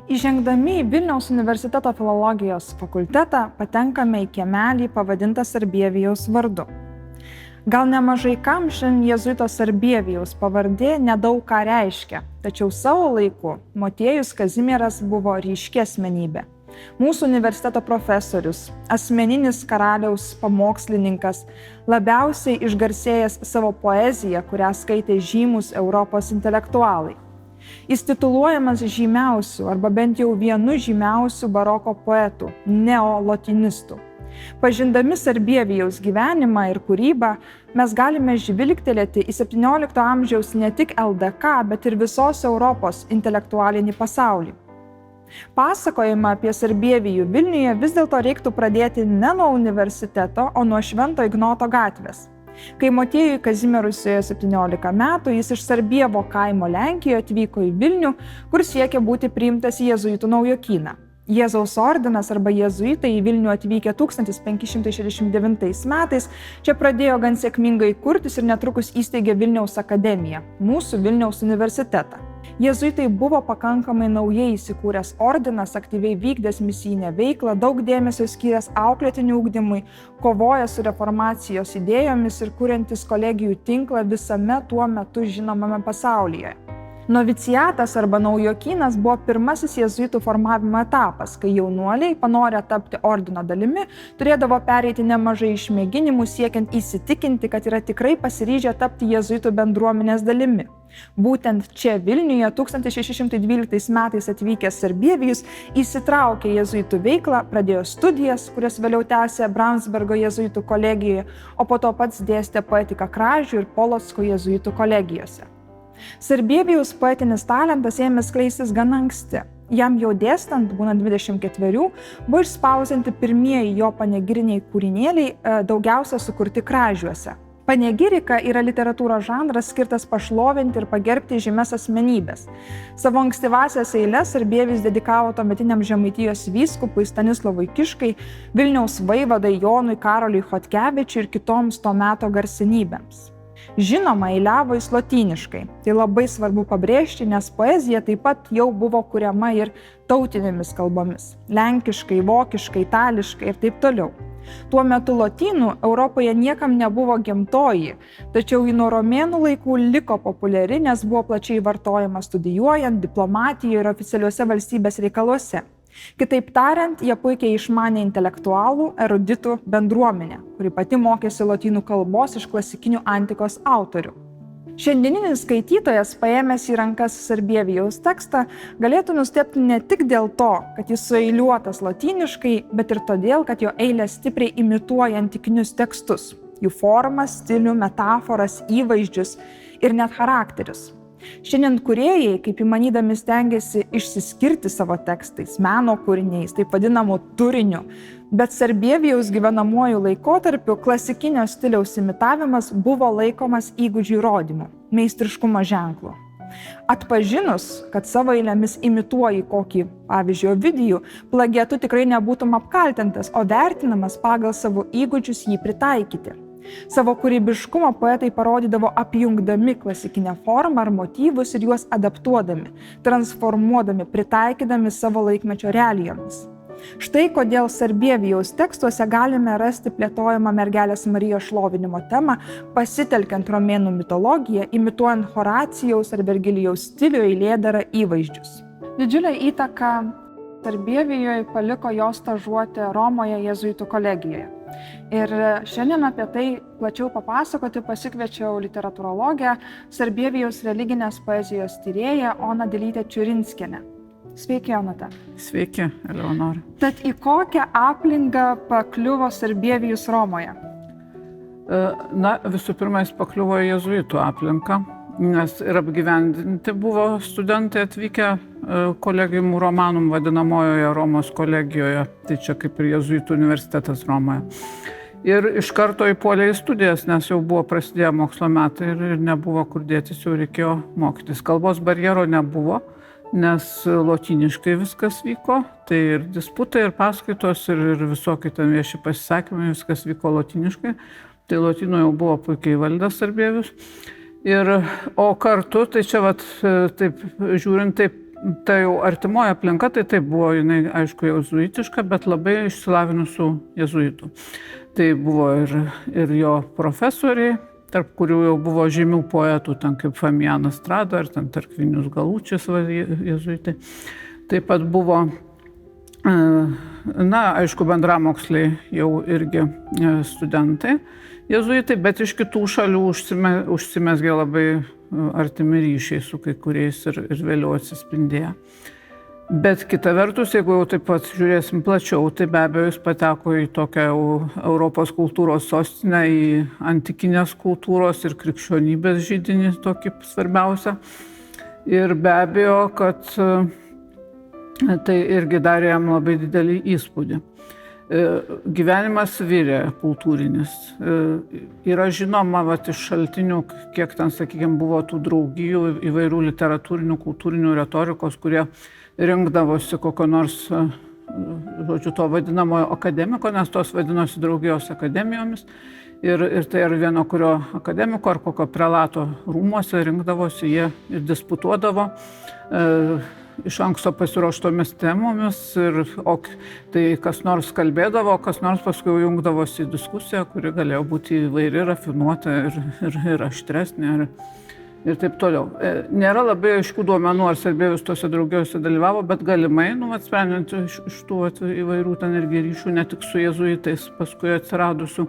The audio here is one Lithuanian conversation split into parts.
Įžengdami į Vilniaus universiteto filologijos fakultetą patenkame į kiemelį pavadintą Sarbievijaus vardu. Gal nemažai kam šiandien jėzuito Sarbievijaus pavardė nedaug ką reiškia, tačiau savo laiku Motiejus Kazimieras buvo ryški asmenybė. Mūsų universiteto profesorius, asmeninis karaliaus pamokslininkas, labiausiai išgarsėjęs savo poeziją, kurią skaitė žymus Europos intelektualai. Jis tituluojamas žymiausių arba bent jau vienu žymiausių baroko poetų, neolotinistų. Pažindami Sarbievijaus gyvenimą ir kūrybą, mes galime žvilgtelėti į 17 amžiaus ne tik LDK, bet ir visos Europos intelektualinį pasaulį. Pasakojimą apie Sarbievijų Vilniuje vis dėlto reiktų pradėti ne nuo universiteto, o nuo Švento Ignoto gatvės. Kai Motiejui Kazimierui suėjo 17 metų, jis iš Sarbievo kaimo Lenkijoje atvyko į Vilnių, kur siekė būti priimtas į jėzuitų naujokyną. Jėzaus ordinas arba jėzuitai į Vilnių atvykę 1569 metais čia pradėjo gan sėkmingai kurtis ir netrukus įsteigė Vilniaus akademiją, mūsų Vilniaus universitetą. Jėzuitai buvo pakankamai naujai įsikūręs ordinas, aktyviai vykdęs misijinę veiklą, daug dėmesio skyręs auklėtinių ugdymui, kovoja su reformacijos idėjomis ir kuriantis kolegijų tinklą visame tuo metu žinomame pasaulyje. Noviciatas arba naujokynas buvo pirmasis jėzuitų formavimo etapas, kai jaunuoliai, panorę tapti ordino dalimi, turėdavo pereiti nemažai išmėginimų siekiant įsitikinti, kad yra tikrai pasiryžę tapti jėzuitų bendruomenės dalimi. Būtent čia Vilniuje 1612 metais atvykęs Sarbievijus įsitraukė jėzuitų veiklą, pradėjo studijas, kurias vėliau tęsė Braundsbergo jėzuitų kolegijoje, o po to pats dėstė poetiką Kražių ir Polocko jėzuitų kolegijose. Sarbievijaus poetinis talentas ėmė skleistis gana anksti. Jam jau dėstant, būnant 24, buvo išspausinti pirmieji jo panegiriniai kūrinėliai, daugiausia sukurti Kražiuose. Panegirika yra literatūros žanras skirtas pašlovinti ir pagerbti žymes asmenybės. Savo ankstyvąsias eiles Sarbievijus dedikavo tuometiniam Žemaitijos vyskupui Stanislovui Kiškai, Vilniaus vaivadai Jonui Karoliui Chodkevičiui ir kitoms to meto garsenybėms. Žinoma, eiliavo jis lotyniškai. Tai labai svarbu pabrėžti, nes poezija taip pat jau buvo kuriama ir tautinėmis kalbomis – lenkiškai, vokiškai, itališkai ir taip toliau. Tuo metu lotynų Europoje niekam nebuvo gimtoji, tačiau ji nuo romėnų laikų liko populiari, nes buvo plačiai vartojama studijuojant, diplomatijoje ir oficialiuose valstybės reikaluose. Kitaip tariant, jie puikiai išmanė intelektualų, eruditų bendruomenę, kuri pati mokėsi lotynų kalbos iš klasikinių antikos autorių. Šiandieninis skaitytojas, paėmęs į rankas Sarbievijaus tekstą, galėtų nustebti ne tik dėl to, kad jis sueiliuotas lotyniškai, bet ir todėl, kad jo eilės stipriai imituoja antikinius tekstus, jų formą, stilių, metaforas, įvaizdžius ir net charakterius. Šiandien kūrėjai, kaip įmanydami, stengiasi išsiskirti savo tekstais, meno kūriniais, taip vadinamu turiniu, bet Sarbievijaus gyvenamuoju laikotarpiu klasikinio stiliaus imitavimas buvo laikomas įgūdžių įrodymu, meistriškumo ženklu. Atpažinus, kad savo eilėmis imituoji kokį, pavyzdžiui, Ovidijų, plagiatu tikrai nebūtum apkaltintas, o vertinamas pagal savo įgūdžius jį pritaikyti. Savo kūrybiškumą poetai parodydavo apjungdami klasikinę formą ar motyvus ir juos adaptuodami, transformuodami, pritaikydami savo laikmečio realijomis. Štai kodėl Sarbievijaus tekstuose galime rasti plėtojamą mergelės Marijos šlovinimo temą, pasitelkiant romėnų mitologiją, imituojant Horacijaus ar Vergilijaus stilių, eilėdarą, įvaizdžius. Didžiulę įtaką Sarbievijoje paliko jo stažuotė Romoje jėzuitų kolegijoje. Ir šiandien apie tai plačiau papasakoti pasikviečiau literatūrologę, Sarbievijaus religinės poezijos tyrėją Oną Dilytę Čiurinskienę. Sveiki, Onata. Sveiki, Eleonora. Tad į kokią aplinką pakliuvo Sarbievijus Romoje? Na, visų pirma, jis pakliuvo į jėzuitų aplinką, nes ir apgyvendinti buvo studentai atvykę kolegium Romanum vadinamojoje Romos kolegijoje, tai čia kaip ir jėzuitų universitetas Romoje. Ir iš karto įpuolė į studijas, nes jau buvo prasidėję mokslo metai ir nebuvo kur dėtis, jau reikėjo mokytis. Kalbos barjero nebuvo, nes lotyniškai viskas vyko, tai ir disputai, ir paskaitos, ir visokie ten vieši pasisakymai, viskas vyko lotyniškai. Tai lotynų jau buvo puikiai valdęs Sarbievijus. O kartu, tai čia vat, taip žiūrint, taip ta jau artimoji aplinka, tai taip buvo, jinai aišku jėzuitiška, bet labai išsilavinusių jėzuitų. Tai buvo ir jo profesoriai, tarp kurių jau buvo žymių poetų, ten kaip Famijanas Strada ar ten Tarkvinius Galučis jėzuitai. Taip pat buvo, aišku, bendramoksliai jau irgi studentai jėzuitai, bet iš kitų šalių užsimezgė labai artimi ryšiai su kai kuriais ir vėliau atsispindėjo. Bet kita vertus, jeigu jau taip pat žiūrėsim plačiau, tai be abejo jis pateko į tokią Europos kultūros sostinę, į antikinės kultūros ir krikščionybės židinį tokį svarbiausią. Ir be abejo, kad tai irgi darė jam labai didelį įspūdį. Gyvenimas virė kultūrinis. Yra žinoma iš šaltinių, kiek ten, sakykime, buvo tų draugijų įvairių literatūrinių, kultūrinių retorikos, kurie rinkdavosi kokio nors, žodžiu, to vadinamojo akademiko, nes tos vadinosi draugijos akademijomis. Ir tai ar vieno kurio akademiko ar kokio prelato rūmuose rinkdavosi, jie ir disputuodavo iš anksto pasiruoštomis temomis, o tai kas nors kalbėdavo, kas nors paskui jungdavosi į diskusiją, kuri galėjo būti įvairi, rafinuota ir aštresnė ir taip toliau. Nėra labai aiškių duomenų, ar Serbėjus tose draugijose dalyvavo, bet galimai, sprendžiant iš tų įvairių ten irgi ryšių, ne tik su jėzuitais paskui atsiradusių.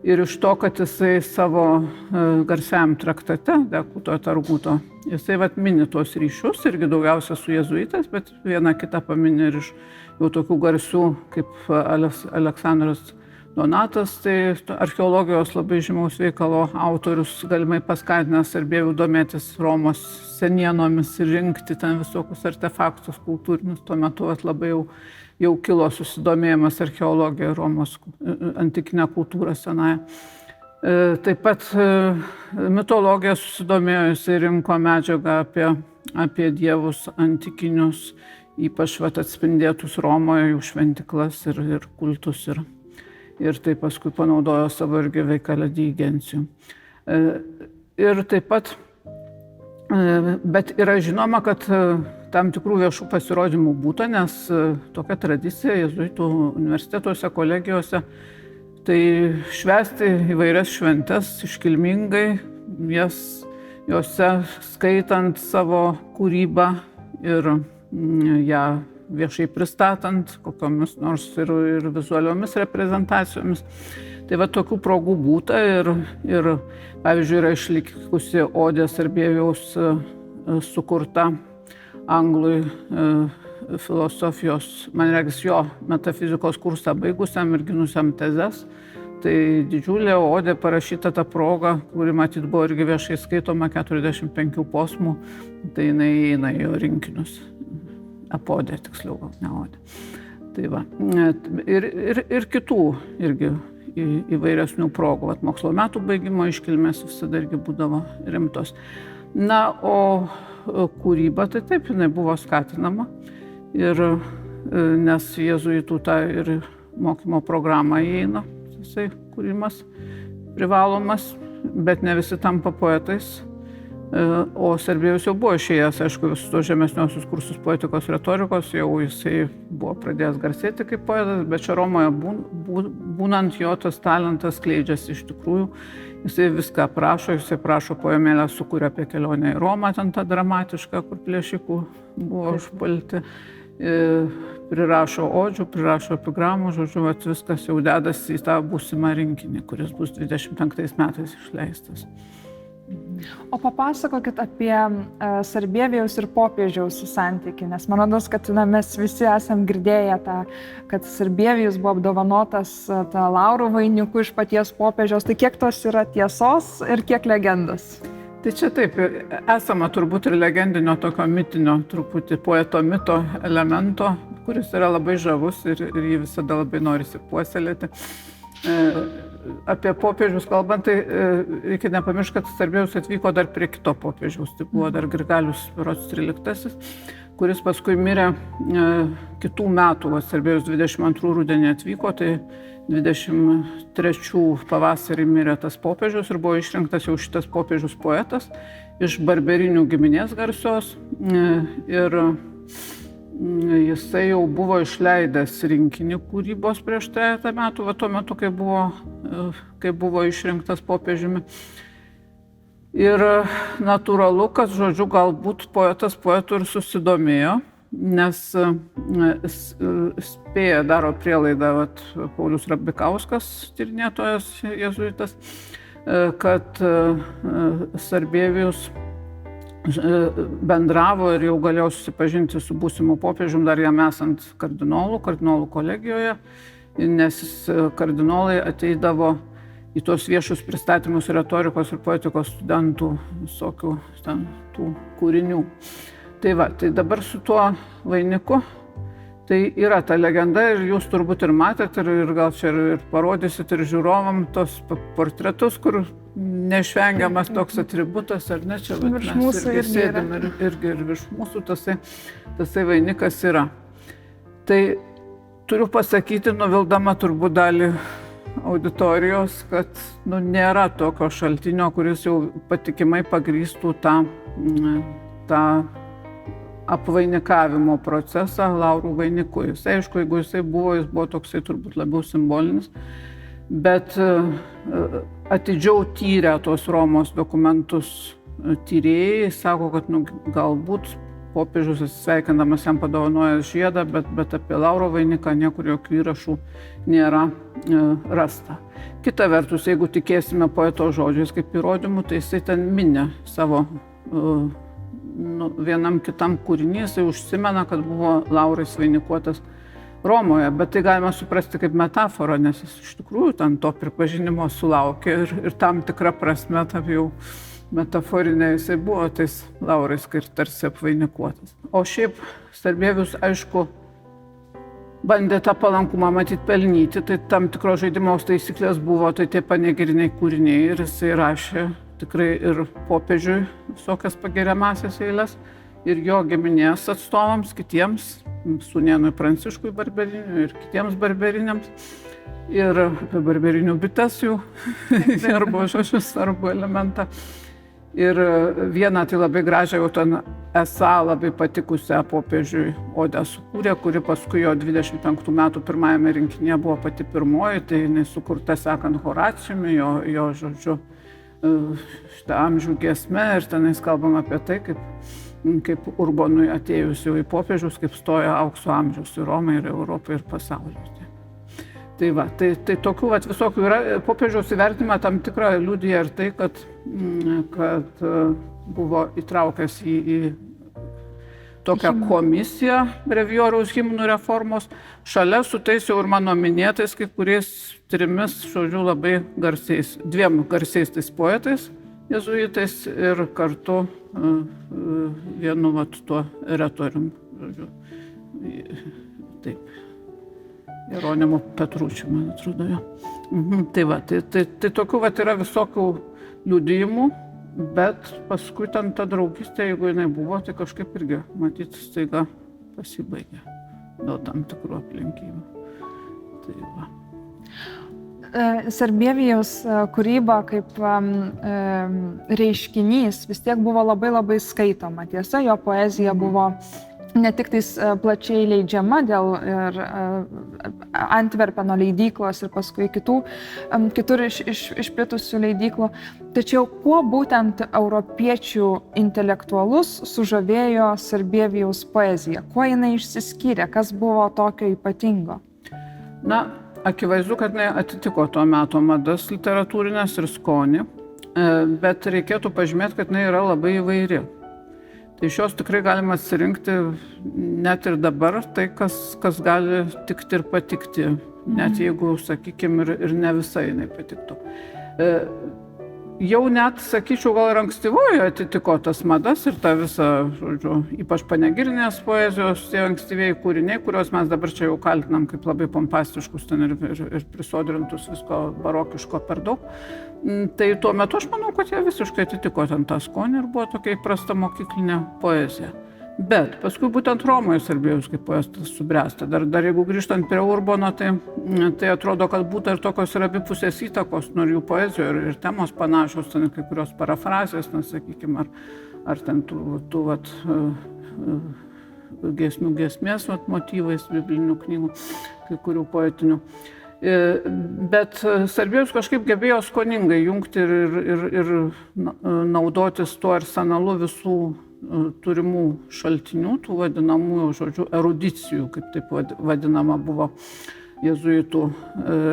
Ir iš to, kad jisai savo garsiam traktate, Dekuto Targuto, jisai mini tuos ryšius, irgi daugiausia su jėzuitais, bet vieną kitą pamini ir iš jau tokių garsių kaip Aleksandras Donatas, tai archeologijos labai žymaus veikalo autorius, galimai paskatinęs Serbėjų domėtis Romos senienomis ir rinkti ten visokius artefaktus kultūrinius. Tuo metu labai jau kilo susidomėjimas archeologija, Romos antikinė kultūra senąją. Taip pat mitologija susidomėjo, jisai rinko medžiagą apie dievus antikinius, ypač atspindėtus Romoje, jų šventiklas ir kultus. Ir tai paskui panaudojo savo irgi veikale Digencijų. Ir taip pat, bet yra žinoma, kad tam tikrų viešų pasirodymų būta, nes tokia tradicija jėzuitų universitetuose, kolegijose, tai švęsti įvairias šventes iškilmingai, jose skaitant savo kūrybą ir ją viešai pristatant, kokiomis nors ir vizualiomis reprezentacijomis. Tai tokių progų būta ir pavyzdžiui, yra išlikusi odė Serbėjaus sukurta anglui filosofijos, man regis jo metafizikos kursą baigusiam ir ginusiam tezes. Tai didžiulė odė parašyta ta proga, kuri matyt buvo irgi viešai skaitoma 45 posmų, tai jinai įeina į jo rinkinius. Apodė, tiksliau, gal ne odė. Tai va. Ir kitų irgi įvairesnių progų. Mokslo metų baigimo iškilmės visada irgi būdavo rimtos. Na, o kūryba, tai taip, jinai buvo skatinama. Nes jėzuitų tą ir mokymo programą įeina, jisai kūrimas privalomas, bet ne visi tampa poetais. O Serbėjus jau buvo išėjęs, aišku, visus tos žemesniosius kursus poetikos retorikos, jau jisai buvo pradėjęs garsėti kaip poetas, bet čia Romoje būnant jo tas talentas skleidžiasi iš tikrųjų. Jisai viską aprašo, jisai prašo poemėlę, sukuria apie kelionę į Romą, ten tą dramatišką, kur plėšikų buvo užpulti. Prirašo odžių, prirašo epigramų, žodžiu, viskas jau dedasi į tą būsimą rinkinį, kuris bus 25 metais išleistas. O papasakokit apie Sarbievijaus ir popiežiaus santykį, nes man rodos, kad mes visi esam girdėję tą, kad Sarbievijus buvo apdovanotas tą laurų vainiku iš paties popiežiaus. Tai kiek tos yra tiesos ir kiek legendos? Tai čia taip, esama turbūt ir legendinio tokio mitinio, truputį poeto mito elemento, kuris yra labai žavus ir jį visada labai norisi puoselėti. Apie popiežius kalbant, tai reikia nepamiršti, kad Sarbėjus atvyko dar prie kito popiežiaus, tai buvo dar Grigalius XIII, kuris paskui mirė kitų metų, Sarbėjus 22 rudenį atvyko, tai 23 pavasarį mirė tas popiežius ir buvo išrinktas jau šitas popiežius poetas iš barberinių giminės garsios ir jisai jau buvo išleidęs rinkinį kūrybos prieš 3 metų, tuo metu, kai buvo išrinktas popiežiumi. Ir natūralu, kad, žodžiu, galbūt poetas poetų ir susidomėjo, nes spėja, daro prielaidą Paulius Rabikauskas, tyrinėtojas jėzuitas, kad Sarbievijus bendravo ir jau galėjo susipažinti su būsimu popiežium dar jam esant kardinolų kolegijoje, nes kardinolai ateidavo į tos viešus pristatymus retorikos ir poetikos studentų visokių tų kūrinių. Tai dabar su tuo vainiku, tai yra ta legenda ir jūs turbūt ir matėt ir gal čia ir parodysit ir žiūrovam tos portretus, kur neišvengiamas toks atributas, ar ne, čia mes irgi sėdim ir virš mūsų tasai vainikas yra. Tai turiu pasakyti, nuvildama turbūt dalį auditorijos, kad nėra tokio šaltinio, kuris jau patikimai pagrįstų tą apvainikavimo procesą laurų vainiku. Jis, aišku, jeigu jis buvo toksai turbūt labiau simbolinis, bet atidžiau tyrę tos Romos dokumentus tyrėjai sako, kad galbūt popiežius atsisveikindamas jam padovanojo žiedą, bet apie lauro vainiką niekur jokių įrašų nėra rasta. Kita vertus, jeigu tikėsime poeto žodžiais kaip įrodymų, tai jisai ten mini savo vienam kitam kūrinį, jisai užsimena, kad buvo laurais vainikuotas Romoje, bet tai galima suprasti kaip metaforą, nes jis iš tikrųjų ten to pripažinimo sulaukė ir tam tikrą prasme, jau metaforinė, jisai buvo tais laurais, kai tarsi apvainikuotas. O šiaip Sarbievijus, aišku, bandė tą palankumą matyt pelnyti, tai tam tikros žaidimo taisyklės buvo, tai tie panegiriniai kūriniai ir jisai rašė tikrai ir popiežiui visokias pagiriamasias eiles ir jo giminės atstovams, kitiems, sūnėnui Pranciškui Barberiniui ir kitiems barberiniams. Ir apie barberinių bites jų arba žodžius, arba elementą. Ir vieną tai labai gražią jau ten esą labai patikusią popiežiui odę sukūrė, kuri paskui jo 25 metų pirmajame rinkinyje buvo pati pirmoji, tai jinai sukurta sekant Horacijumi, jo žodžiu, šitą amžių giesmę ir tenais kalbam apie tai, kaip Urbonui atėjus jau į popiežius, kaip stoja aukso amžius į Romą ir Europą ir pasaulį. Tai tokių visokių yra, popiežiaus įvertinimą tam tikrą liudija ir tai, kad buvo įtraukęs į tokią komisiją Brevioriaus himnų reformos, šalia su tais jau ir mano minėtais kai kuriais 3, žodžiu, labai garsiais, 2 garsiais tais poetais, jėzuitais ir kartu vienu tuo retorium, žodžiu, taip, Jeronimu Petručiu, man atrodo jo. Tai tokių yra visokių liudijimų, bet paskui ten ta draugystė, jeigu jinai buvo, tai kažkaip irgi, matyt, staiga pasibaigė dėl tam tikrų aplinkybių. Sarbievijaus kūryba kaip reiškinys vis tiek buvo labai skaitoma. Tiesa, jo poezija buvo ne tik tais plačiai leidžiama dėl ir Antverpeno leidyklos ir paskui kitur išplitusių leidyklų. Tačiau kuo būtent europiečių intelektualus sužavėjo Sarbievijaus poezija? Kuo jinai išsiskyrė? Kas buvo tokio ypatingo? Akivaizdu, kad jinai atitiko tuo meto madas literatūrinės ir skonį, bet reikėtų pažymėti, kad jinai yra labai įvairi. Tai iš jos tikrai galima atsirinkti net ir dabar tai, kas gali tikti ir patikti, net jeigu, sakykime, ir ne visai jinai patiktų. Jau net, sakyčiau, gal ir ankstyvoje atitiko tas madas ir tą visą, žodžiu, ypač panegirinės poezijos, tie ankstyvieji kūriniai, kuriuos mes dabar čia jau kaltinam kaip labai pompastiškus ten ir prisodrintus visko barokiško per daug. Tai tuo metu aš manau, kad jie visiškai atitiko ten tą skonį ir buvo tokia įprasta mokyklinė poezija. Bet paskui būtent Romoje Sarbievijus kaip poetas subręsta. Dar jeigu grįžtant prie Urbono, tai atrodo, kad būtų ir tokios ir abipusės įtakos, nuo jų poezijoje ir temos panašios, ten kai kurios parafrazės, sakykime, ar ten tų giesmės motyvais biblinių knygų, kai kurių poetinių. Bet Sarbievijus kažkaip gebėjo skoningai jungti ir naudotis tuo arsenalu visų turimų šaltinių, tų vadinamųjų, žodžiu, erudicijų, kaip taip vadinama buvo jėzuitų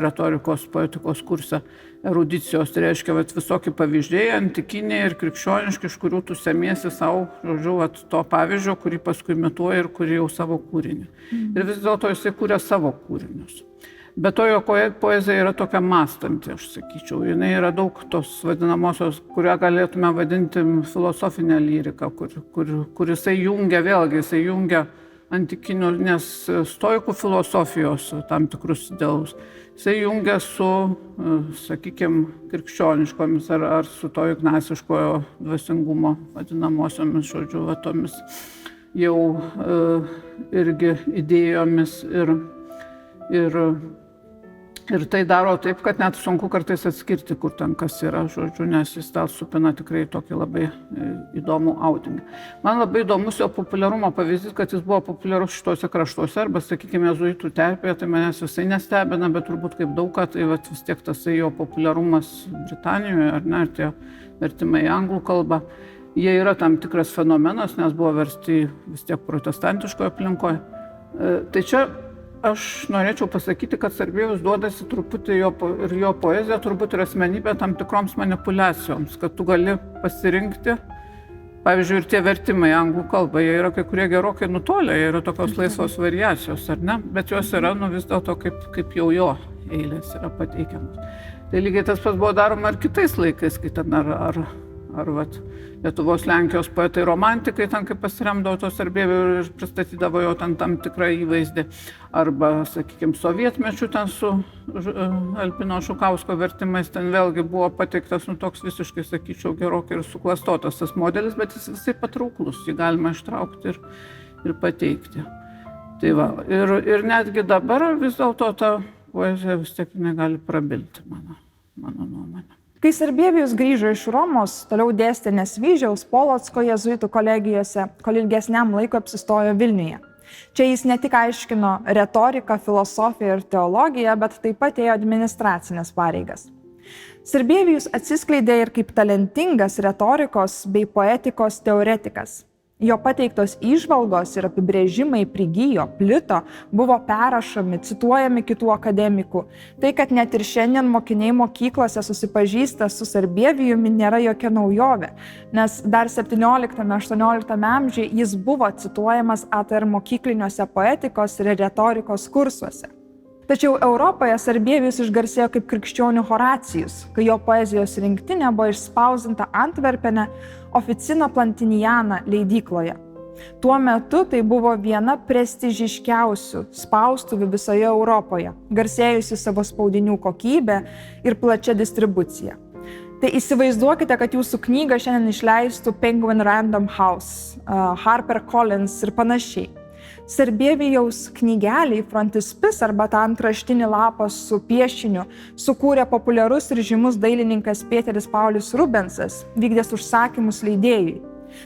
retorikos poetikos kurse. Erudicijos tai reiškia visokie pavyzdžiai, antikiniai ir krikščioniški, iš kurių tu semiesi savo, žodžiu, to pavyzdžio, kurį paskui imituoji ir kurį jau savo kūrinį. Ir vis dėlto jisai kūrė savo kūrinius. Bet to jo poezija yra tokia mąstanti, aš sakyčiau. Jinai yra daug tos vadinamosios, kurią galėtume vadinti filosofinę lyriką, kur jisai jungia antikinių, nes stoikų filosofijos tam tikrus idealus. Jisai jungia su, sakykime, krikščioniškomis ar su to ignasiškojo dvasingumo vadinamosiomis, žodžiu, tomis jau irgi idėjomis ir tai daro taip, kad net sunku kartais atskirti, kur ten kas yra, žodžiu, nes jis tą supina tikrai tokį labai įdomų audinį. Man labai įdomus jo populiarumo pavyzdys, kad jis buvo populiarus šitose kraštuose, arba, sakykime, jėzuitų terpėje, tai manęs visai nestebina, bet turbūt kaip daug ką, tai vis tiek tasai jo populiarumas Britanijoje, ar ne, ir tie vertimai į anglų kalbą, jie yra tam tikras fenomenas, nes buvo versti vis tiek protestantiškoje aplinkoje. Tai čia aš norėčiau pasakyti, kad Sarbievijus duodasi truputį ir jo poezija, turbūt ir asmenybė tam tikroms manipulacijoms, kad tu gali pasirinkti, pavyzdžiui, ir tie vertimai anglų kalba, jie yra kai kurie gerokai nutolę, jie yra tokios laisvos variacijos, ar ne, bet jos yra vis dėlto kaip jau jo eilės yra pateikiamas. Tai lygiai tas pats buvo daroma ir kitais laikais, kai ten ar Lietuvos, Lenkijos poetai romantikai, ten kaip pasiremdavo to Sarbievijų ir pristatydavo jo ten tam tikrą įvaizdį. Arba, sakykime, sovietmečių ten su Alpino Šukausko vertimais, ten vėlgi buvo pateiktas toks visiškai, sakyčiau, gerokai ir suklastotas tas modelis, bet jis visai patrauklus, jį galima ištraukti ir pateikti. Tai va, ir netgi dabar vis dėlto ta poezija vis tiek negali prabilti, mano nuomonė. Kai Sarbievijus grįžo iš Romos, toliau dėstė Nesvyžiaus, Polocko jėzuitų kolegijose, kol ilgesniam laikui apsistojo Vilniuje. Čia jis ne tik aiškino retoriką, filosofiją ir teologiją, bet taip pat ėjo administracinės pareigas. Sarbievijus atsiskleidė ir kaip talentingas retorikos bei poetikos teoretikas. Jo pateiktos įžvalgos ir apibrėžimai prigijo, plito, buvo perrašomi, cituojami kitų akademikų. Tai, kad net ir šiandien mokiniai mokyklose susipažįsta su Sarbievijumi, nėra jokia naujovė, nes dar 17-18 amžiuje jis buvo cituojamas ATR mokykliniuose poetikos ir retorikos kursuose. Tačiau Europoje Sarbievijus išgarsėjo kaip krikščionių Horacijus, kai jo poezijos rinktinė buvo išspausdinta Antverpene Officina Plantiniana leidykloje. Tuo metu tai buvo viena prestižiškiausių spaustuvių visoje Europoje, garsėjusi savo spaudinių kokybę ir plačia distribucija. Tai įsivaizduokite, kad jūsų knygą šiandien išleistų Penguin Random House, HarperCollins ir panašiai. Sarbievijaus knygeliai frontispis arba tą antraštinį lapą su piešiniu sukūrė populiarus ir žymus dailininkas Pėteris Paulius Rubensas, vykdęs užsakymus leidėjui.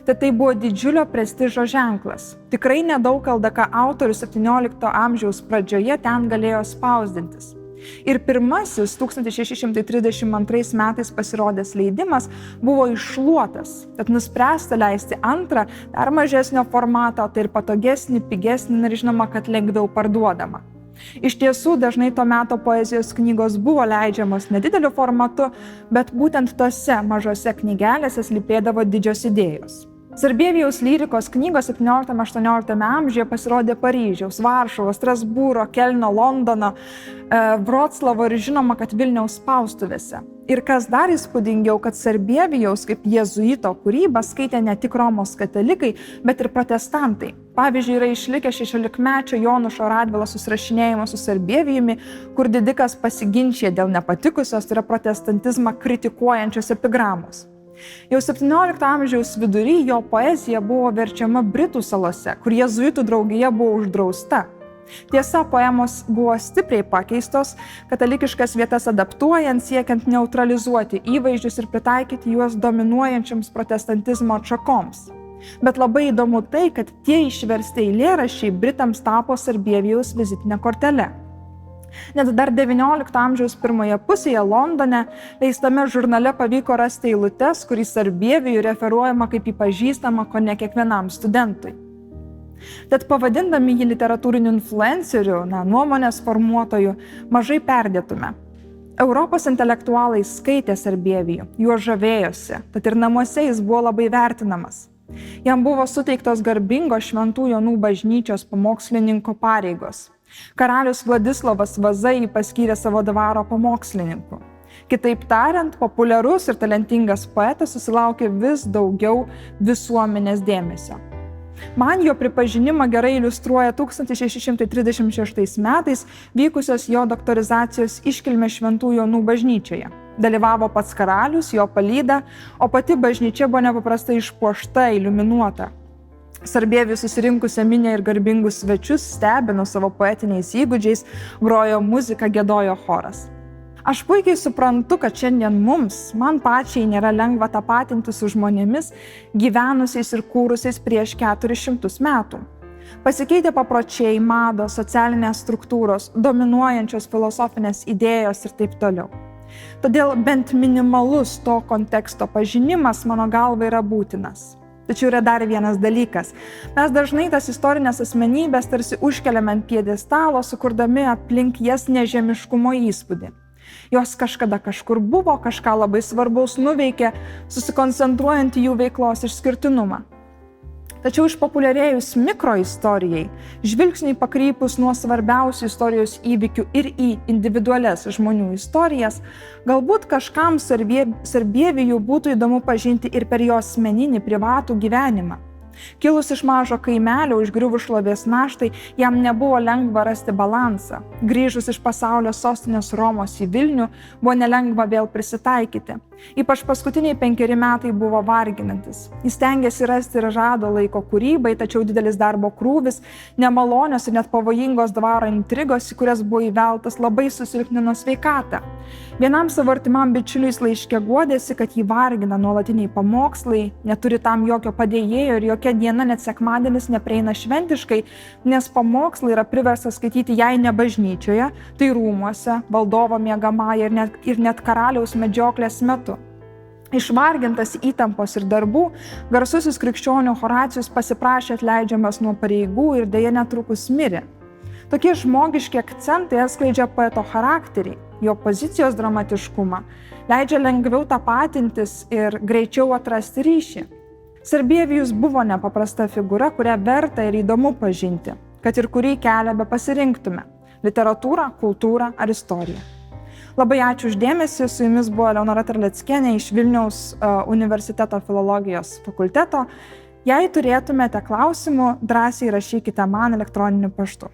Tad tai buvo didžiulio prestižo ženklas. Tikrai nedaug LDK autorių 17 amžiaus pradžioje ten galėjo spausdintis. Ir pirmasis 1632 metais pasirodęs leidimas buvo iššluotas, tad nuspręsta leisti antrą, dar mažesnio formato, tai ir patogesnį, pigesnį ir žinoma, kad lengviau parduodama. Iš tiesų, dažnai to meto poezijos knygos buvo leidžiamos nedideliu formatu, bet būtent tose mažose knygelėse slypėdavo didžios idėjos. Sarbievijaus lyrikos knygos 17-18 amžiuje pasirodė Paryžiaus, Varšuvos, Strasbūro, Kelno, Londono, Vroclavo ir žinoma, kad Vilniaus spaustuvėse. Ir kas dar įspūdingiau, kad Sarbievijaus kaip jėzuito kūrybą skaitė ne tik Romos katalikai, bet ir protestantai. Pavyzdžiui, yra išlikę 16-mečio Jonušo Radvilo susirašinėjimas su Sarbievijumi, kur didikas pasiginčė dėl nepatikusios, tai yra protestantizmą kritikuojančios epigramos. Jau 17 amžiaus vidury jo poezija buvo verčiama Britų salose, kur jėzuitų draugija buvo uždrausta. Tiesa, poemos buvo stipriai pakeistos, katalikiškas vietas adaptuojant, siekiant neutralizuoti įvaizdžius ir pritaikyti juos dominuojančiams protestantizmo atšakoms. Bet labai įdomu tai, kad tie išversti eilėraščiai Britams tapo Sarbievijaus vizitinė kortelė. Net dar XIX amžiaus pirmoje pusėje Londone leistame žurnale pavyko rasti eilutes, kurį Sarbievijų referuojama kaip įpažįstama kone kiekvienam studentui. Tad pavadindami jį literatūriniu influenceriu, nuomonės formuotoju, mažai perdėtume. Europos intelektualai skaitė Sarbievijų, juo žavėjosi, tad ir namuose jis buvo labai vertinamas. Jam buvo suteiktos garbingos Šventų Jonų bažnyčios pamokslininko pareigos. Karalius Vladislovas Vaza jį paskyrė savo dvaro pamokslininku. Kitaip tariant, populiarus ir talentingas poetas susilaukė vis daugiau visuomenės dėmesio. Man jo pripažinimą gerai iliustruoja 1636 metais vykusios jo doktorizacijos iškilmė Šventų Jonų bažnyčioje. Dalyvavo pats karalius, jo palyda, o pati bažnyčia buvo nepaprastai išpuošta, iliuminuota. Sarbievijus susirinkusią minią ir garbingus svečius stebino savo poetiniais įgūdžiais, grojo muziką, giedojo choras. Aš puikiai suprantu, kad šiandien man pačiai nėra lengva tapatinti su žmonėmis gyvenusiais ir kūrusiais prieš 400 metų. Pasikeitė papročiai, mados, socialinės struktūros, dominuojančios filosofinės idėjos ir taip toliau. Todėl bent minimalus to konteksto pažinimas mano galva yra būtinas. Tačiau yra dar vienas dalykas. Mes dažnai tas istorinės asmenybės tarsi užkeliame ant pjedestalo, sukurdami aplink jas nežemiškumo įspūdį. Jos kažkada kažkur buvo, kažką labai svarbaus nuveikė, susikoncentruojant į jų veiklos išskirtinumą. Tačiau išpopuliarėjus mikroistorijai, žvilgsniui pakrypus nuo svarbiausių istorijos įvykių ir į individualias žmonių istorijas, galbūt kažkam Sarbievijų būtų įdomu pažinti ir per jo asmeninį privatų gyvenimą. Kilus iš mažo kaimelio užgriuvus šlovės naštai, jam nebuvo lengva rasti balansą. Grįžus iš pasaulio sostinės Romos į Vilnių, buvo nelengva vėl prisitaikyti. Ypač paskutiniai 5 metai buvo varginantis. Jis stengėsi rasti ir žado laiko kūrybai, tačiau didelis darbo krūvis, nemalonios ir net pavojingos dvaro intrigos, į kurias buvo įveltas, labai susilpnino sveikatą. Vienam savo artimam bičiuliui jis laiške guodėsi, kad jį vargina nuolatiniai pamokslai, neturi tam jokio padėjėjo ir jokia diena, net sekmadienis, neprieina šventiškai, nes pamokslai yra priverstas skaityti jei ne bažnyčioje, tai rūmuose, valdovo miegamąja ir net karaliaus medžioklės metu. Išvargintas įtampos ir darbų, garsusis krikščionių Horacijus pasiprašė atleidžiamas nuo pareigų ir deja netrukus mirė. Tokie žmogiški akcentai atskleidžia poeto charakterį, jo pozicijos dramatiškumą, leidžia lengviau tapatintis ir greičiau atrasti ryšį. Sarbievijus buvo nepaprasta figūra, kurią verta ir įdomu pažinti, kad ir kurį kelią be pasirinktume – literatūrą, kultūrą ar istoriją. Labai ačiū už dėmesį, su jumis buvo Leonora Terleckienė iš Vilniaus universiteto filologijos fakulteto. Jei turėtumėte klausimų, drąsiai rašykite man elektroniniu paštu.